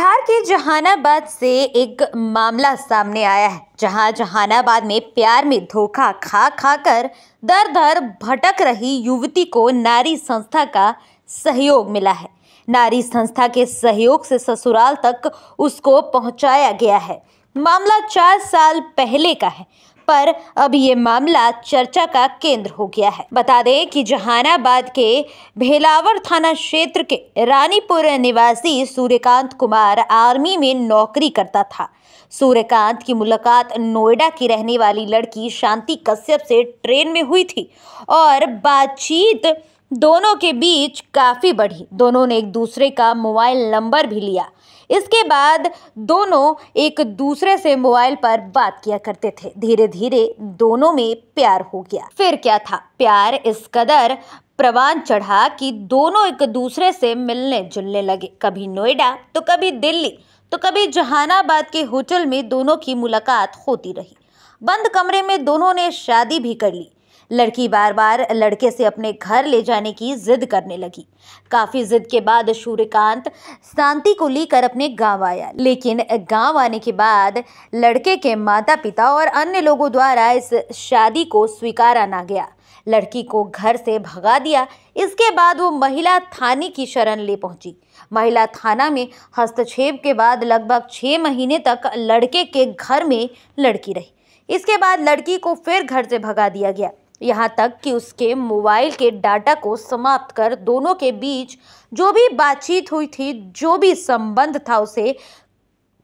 बिहार के जहानाबाद से एक मामला सामने आया है, जहां जहानाबाद में प्यार में धोखा खा खाकर दर दर भटक रही युवती को नारी संस्था का सहयोग मिला है। नारी संस्था के सहयोग से ससुराल तक उसको पहुंचाया गया है। मामला 4 साल पहले का है, पर अब ये मामला चर्चा का केंद्र हो गया है। बता दें कि जहानाबाद के भेलावर थाना क्षेत्र के रानीपुर निवासी सूर्यकांत कुमार आर्मी में नौकरी करता था। सूर्यकांत की मुलाकात नोएडा की रहने वाली लड़की शांति कश्यप से ट्रेन में हुई थी और बातचीत दोनों के बीच काफी बढ़ी। दोनों ने एक दूसरे का मोबाइल नंबर भी लिया। इसके बाद दोनों एक दूसरे से मोबाइल पर बात किया करते थे। धीरे धीरे दोनों में प्यार हो गया। फिर क्या था, प्यार इस कदर प्रवान चढ़ा कि दोनों एक दूसरे से मिलने जुलने लगे। कभी नोएडा तो कभी दिल्ली तो कभी जहानाबाद के होटल में दोनों की मुलाकात होती रही। बंद कमरे में दोनों ने शादी भी कर ली। लड़की बार बार लड़के से अपने घर ले जाने की जिद करने लगी। काफी जिद के बाद सूर्यकांत शांति को लेकर अपने गांव आया, लेकिन गांव आने के बाद लड़के के माता पिता और अन्य लोगों द्वारा इस शादी को स्वीकारा ना गया। लड़की को घर से भगा दिया। इसके बाद वो महिला थाने की शरण ले पहुंची। महिला थाना में हस्तक्षेप के बाद लगभग 6 महीने तक लड़के के घर में लड़की रही। इसके बाद लड़की को फिर घर से भगा दिया गया, यहाँ तक कि उसके मोबाइल के डाटा को समाप्त कर दोनों के बीच जो भी बातचीत हुई थी, जो भी संबंध था, उसे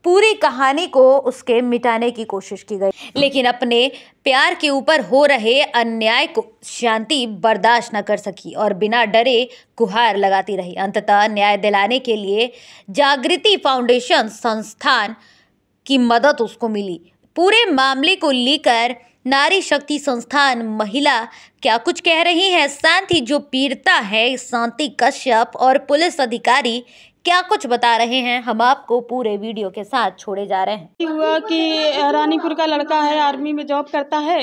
पूरी कहानी को उसके मिटाने की कोशिश की गई। लेकिन अपने प्यार के ऊपर हो रहे अन्याय को शांति बर्दाश्त न कर सकी और बिना डरे गुहार लगाती रही। अंततः न्याय दिलाने के लिए जागृति फाउंडेशन संस्थान की मदद उसको मिली। पूरे मामले को लेकर नारी शक्ति संस्थान महिला क्या कुछ कह रही है, साथ ही जो पीड़िता है शांति कश्यप और पुलिस अधिकारी क्या कुछ बता रहे हैं, हम आपको पूरे वीडियो के साथ छोड़े जा रहे हैं। हुआ कि रानीपुर का लड़का है, आर्मी में जॉब करता है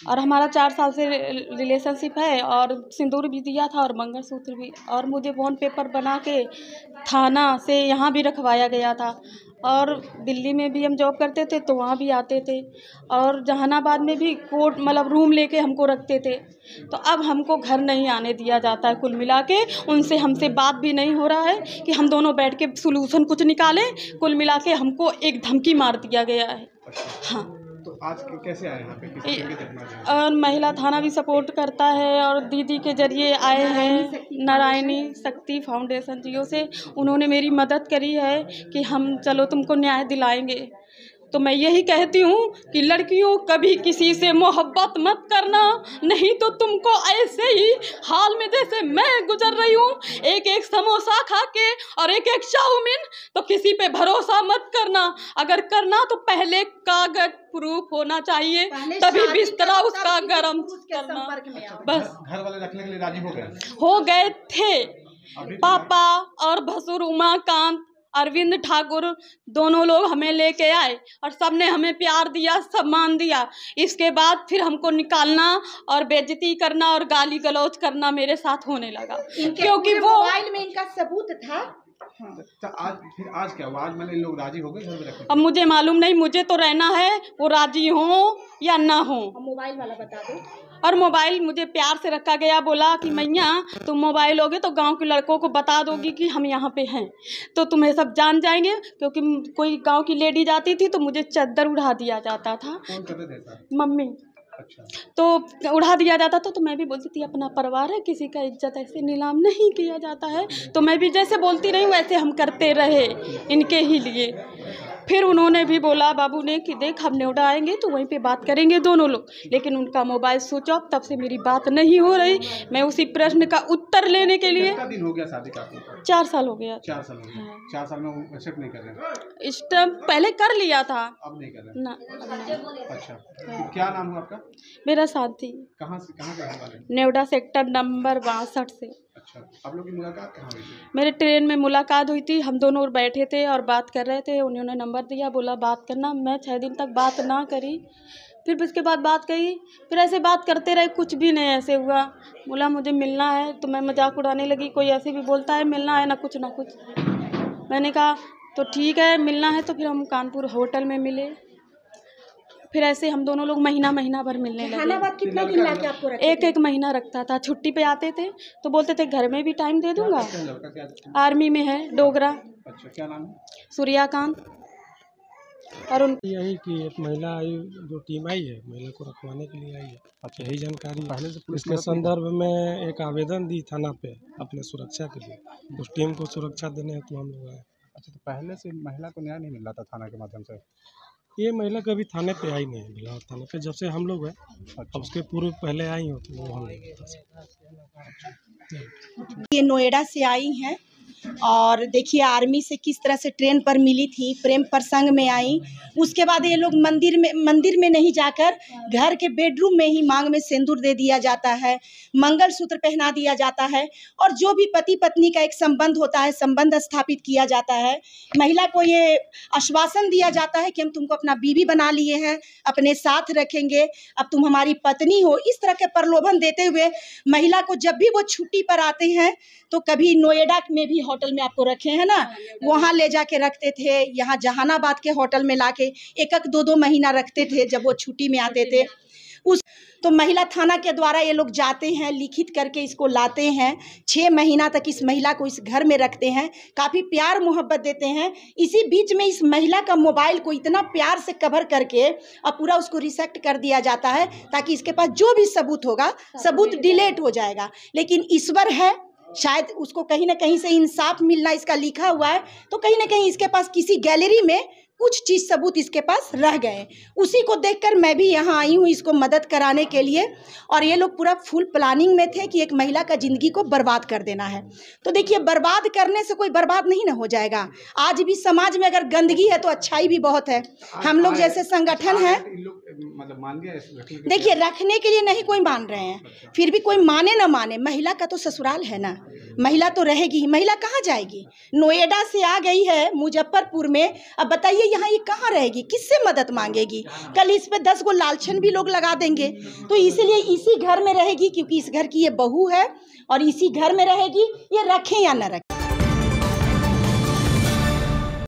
और हमारा 4 साल से रिलेशनशिप है और सिंदूर भी दिया था और मंगलसूत्र भी, और मुझे बॉन्ड पेपर बना के थाना से यहाँ भी रखवाया गया था। और दिल्ली में भी हम जॉब करते थे तो वहाँ भी आते थे और जहानाबाद में भी कोर्ट मतलब रूम लेके हमको रखते थे। तो अब हमको घर नहीं आने दिया जाता है। कुल मिला के उनसे हमसे बात भी नहीं हो रहा है कि हम दोनों बैठ के सोल्यूशन कुछ निकालें। कुल मिला के हमको एक धमकी मार दिया गया है। हाँ, तो आज कैसे आए यहाँ पे? और महिला थाना भी सपोर्ट करता है और दीदी के जरिए आए हैं, नारायणी शक्ति फाउंडेशन जियो से उन्होंने मेरी मदद करी है कि हम चलो तुमको न्याय दिलाएंगे। तो मैं यही कहती हूँ कि लड़कियों कभी किसी से मोहब्बत मत करना, नहीं तो तुमको ऐसे ही हाल में जैसे मैं गुजर रही हूँ, एक एक समोसा खा के और एक एक चाउमीन, तो किसी पे भरोसा मत करना। अगर करना तो पहले कागज प्रूफ होना चाहिए, तभी बिस्तरा उसका गर्म करना। बस घर वाले रखने के लिए राजी हो गए थे। पापा और भसुर उमाकांत अरविंद ठाकुर दोनों लोग हमें लेके आए और सबने हमें प्यार दिया, सम्मान दिया। इसके बाद फिर हमको निकालना और बेइज्जती करना और गाली गलौज करना मेरे साथ होने लगा, क्योंकि वो मोबाइल में इनका सबूत था। हाँ। तो आज क्या हुआ? आज मैंने लोग राजी हो गए घर में रखने? अब मुझे मालूम नहीं, मुझे तो रहना है, वो राजी हो या ना हो। मोबाइल वाला बता दो। और मोबाइल मुझे प्यार से रखा गया, बोला कि मैया तुम मोबाइल लोगे तो गांव के लड़कों को बता दोगी कि हम यहाँ पे हैं, तो तुम्हें सब जान जाएंगे। क्योंकि कोई गांव की लेडी जाती थी तो मुझे चद्दर उड़ा दिया जाता था। कौन कर रहे थे? मम्मी। अच्छा। तो उड़ा दिया जाता था तो मैं भी बोलती थी अपना परिवार है, किसी का इज्जत ऐसे नीलाम नहीं किया जाता है। तो मैं भी जैसे बोलती रही वैसे हम करते रहे इनके ही लिए। फिर उन्होंने भी बोला बाबू ने कि देख हम नोएडा आएंगे तो वहीं पे बात करेंगे दोनों लोग, लेकिन उनका मोबाइल स्विच ऑफ। तब से मेरी बात नहीं हो रही। मैं उसी प्रश्न का उत्तर लेने के लिए। कितना दिन हो गया शादी का आपको? 4 साल हो गया। 4 साल हो गया। हाँ। 4 साल में वो एक्सेप्ट नहीं कर रहे? इस टाइम पहले कर लिया था, अब नहीं कर रहे ना। अच्छा। तो क्या नाम हुआ आपका? मेरा साथी। कहाँ से रहने वाले? नोएडा सेक्टर नंबर 62 से। अच्छा। आप लोग की मुलाकात कहाँ हुई थी? मेरे ट्रेन में मुलाकात हुई थी। हम दोनों बैठे थे और बात कर रहे थे। उन्होंने नंबर दिया, बोला बात करना। मैं 6 दिन तक बात ना करी। फिर उसके बाद बात कही, फिर ऐसे बात करते रहे, कुछ भी नहीं ऐसे हुआ। बोला मुझे मिलना है, तो मैं मजाक उड़ाने लगी। कोई ऐसे भी बोलता है मिलना है ना कुछ ना कुछ। मैंने कहा तो ठीक है, मिलना है तो फिर हम कानपुर होटल में मिले। फिर ऐसे हम दोनों लोग महीना भर मिलने लगे। जहानाबाद कितना दिन लाके आपको रखे? एक महीना रखता था। छुट्टी पे आते थे तो बोलते थे घर में भी टाइम दे दूंगा। लड़का क्या? आर्मी में है, डोगरा। अच्छा, क्या नाम है? सूर्याकांत। और उन यही कि एक महिला आई, जो टीम आई है महिला को रखवाने के लिए आई है। अच्छा, यही जानकारी पहले से इसके संदर्भ में एक आवेदन दी थाना पे अपने सुरक्षा के लिए। उस टीम को सुरक्षा देने हेतु हम लोग आए। अच्छा, तो पहले से महिला को न्याय नहीं मिल रहा था थाना के माध्यम से? ये महिला कभी थाने पे आई नहीं, बिलावर थाने पे जब से हम लोग हैं। अब उसके पूर्व पहले आई हो तो वो हम ये नोएडा से आई हैं और देखिए आर्मी से किस तरह से ट्रेन पर मिली थी, प्रेम प्रसंग में आई। उसके बाद ये लोग मंदिर में नहीं जाकर घर के बेडरूम में ही मांग में सिंदूर दे दिया जाता है, मंगलसूत्र पहना दिया जाता है और जो भी पति पत्नी का एक संबंध होता है, संबंध स्थापित किया जाता है। महिला को ये आश्वासन दिया जाता है कि हम तुमको अपना बीवी बना लिए हैं, अपने साथ रखेंगे, अब तुम हमारी पत्नी हो। इस तरह के प्रलोभन देते हुए महिला को जब भी वो छुट्टी पर आते हैं तो कभी नोएडा में भी होटल में आपको रखे हैं ना, वहाँ ले जाके रखते थे, यहाँ जहानाबाद के होटल में लाके एक दो महीना रखते थे जब वो छुट्टी में आते थे। तो महिला थाना के द्वारा ये लोग जाते हैं, लिखित करके इसको लाते हैं। 6 महीना तक इस महिला को इस घर में रखते हैं, काफ़ी प्यार मोहब्बत देते हैं। इसी बीच में इस महिला का मोबाइल को इतना प्यार से कवर करके अब पूरा उसको रिसेक्ट कर दिया जाता है ताकि इसके पास जो भी सबूत होगा सबूत डिलीट हो जाएगा। लेकिन ईश्वर है, शायद उसको कहीं ना कहीं से इंसाफ मिलना इसका लिखा हुआ है, तो कहीं ना कहीं इसके पास किसी गैलरी में कुछ चीज़ सबूत इसके पास रह गए। उसी को देखकर मैं भी यहाँ आई हूँ इसको मदद कराने के लिए। और ये लोग पूरा फुल प्लानिंग में थे कि एक महिला का ज़िंदगी को बर्बाद कर देना है। तो देखिए, बर्बाद करने से कोई बर्बाद नहीं ना हो जाएगा। आज भी समाज में अगर गंदगी है तो अच्छाई भी बहुत है। हम लोग जैसे संगठन है, मतलब मान गया देखिए रखने के लिए नहीं कोई मान रहे हैं, फिर भी कोई माने ना माने, महिला का तो ससुराल है ना, महिला तो रहेगी। महिला कहाँ जाएगी? नोएडा से आ गई है मुजफ्फरपुर में, अब बताइए यहाँ ये कहाँ रहेगी, किससे मदद मांगेगी? कल इस पे 10 गो लालछन भी लोग लगा देंगे। तो इसीलिए इसी घर में रहेगी, क्योंकि इस घर की ये बहू है और इसी घर में रहेगी। ये रखें या न रखें।